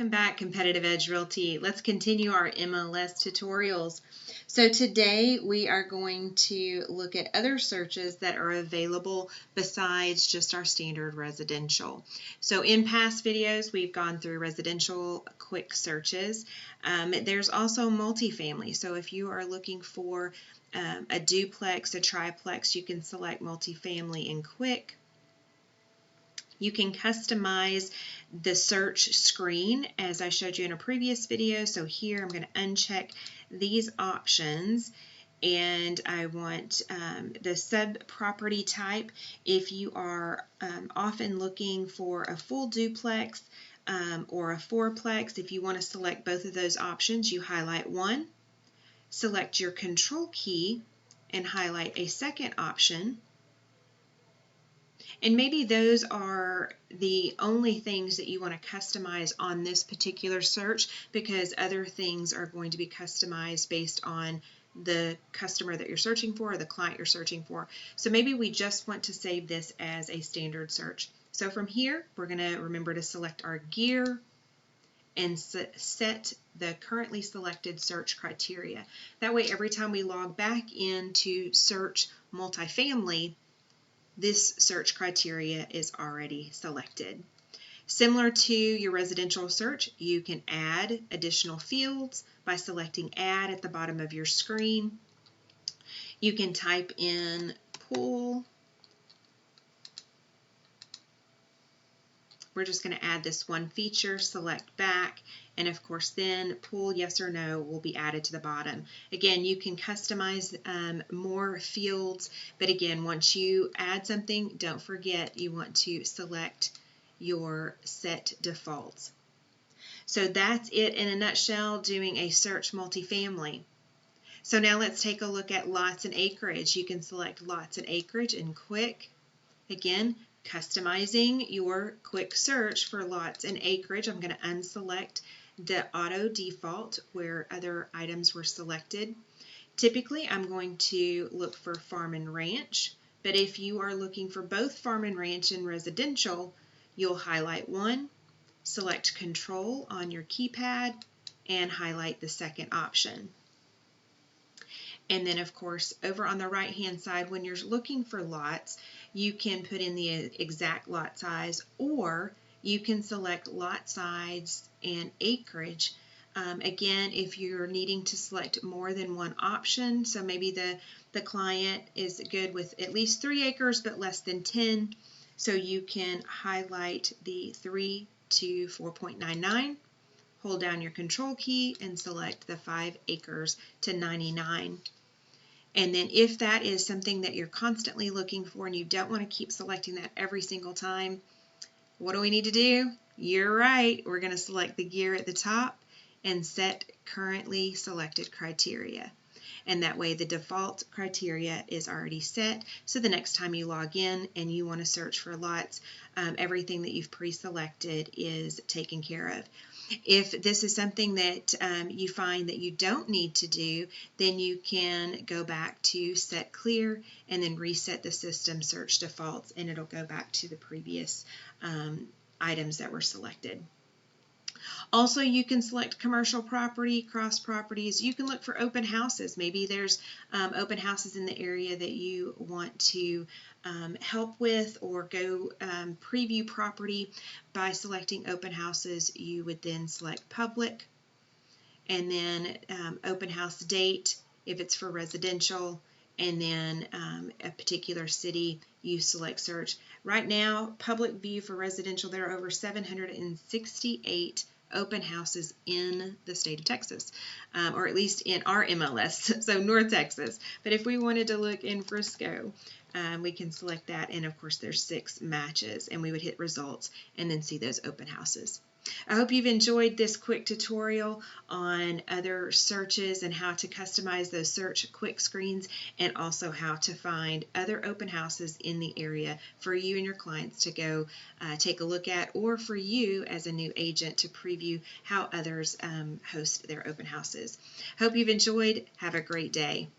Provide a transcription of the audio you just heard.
Welcome back, Competitive Edge Realty. Let's continue our MLS tutorials. So today we are going to look at other searches that are available besides just our standard residential. So in past videos we've gone through residential quick searches. There's also multifamily. So if you are looking for a duplex, a triplex, you can select multifamily in quick. You can customize the search screen as I showed you in a previous video. So here I'm going to uncheck these options and I want the sub-property type. If you are often looking for a full duplex or a fourplex, if you want to select both of those options, you highlight one, select your control key and highlight a second option. And maybe those are the only things that you want to customize on this particular search, because other things are going to be customized based on the customer that you're searching for or the client you're searching for. So maybe we just want to save this as a standard search. So from here, we're going to remember to select our gear and set the currently selected search criteria. That way, every time we log back in to search multifamily, this search criteria is already selected. Similar to your residential search, you can add additional fields by selecting Add at the bottom of your screen. You can type in pool. We're just going to add this one feature, select back, and of course then pool yes or no will be added to the bottom. Again, you can customize more fields, but again, once you add something, don't forget you want to select your set defaults. So that's it in a nutshell, doing a search multifamily. So now let's take a look at lots and acreage. You can select lots and acreage in quick. Again, customizing your quick search for lots and acreage. I'm going to unselect the auto default where other items were selected. Typically, I'm going to look for farm and ranch, but if you are looking for both farm and ranch and residential, you'll highlight one, select control on your keypad, and highlight the second option. And then, of course, over on the right-hand side, when you're looking for lots, you can put in the exact lot size, or you can select lot size and acreage. Again, if you're needing to select more than one option, so maybe the client is good with at least 3 acres but less than 10, so you can highlight the 3 to 4.99, hold down your control key, and select the 5 acres to 99. And then if that is something that you're constantly looking for and you don't want to keep selecting that every single time, what do we need to do? You're right. We're going to select the gear at the top and set currently selected criteria. And that way the default criteria is already set. So the next time you log in and you want to search for lots, everything that you've pre-selected is taken care of. If this is something that you find that you don't need to do, then you can go back to set clear and then reset the system search defaults, and it'll go back to the previous items that were selected. Also, you can select commercial property, cross properties. You can look for open houses. Maybe there's open houses in the area that you want to help with, or go preview property. By selecting open houses, you would then select public, and then open house date if it's for residential, and then a particular city, you select search. Right now, public view for residential, there are over 768 open houses in the state of Texas, or at least in our MLS, so North Texas. But if we wanted to look in Frisco, we can select that, and of course there's 6 matches, and we would hit results and then see those open houses. I hope you've enjoyed this quick tutorial on other searches and how to customize those search quick screens, and also how to find other open houses in the area for you and your clients to go take a look at, or for you as a new agent to preview how others host their open houses. Hope you've enjoyed. Have a great day.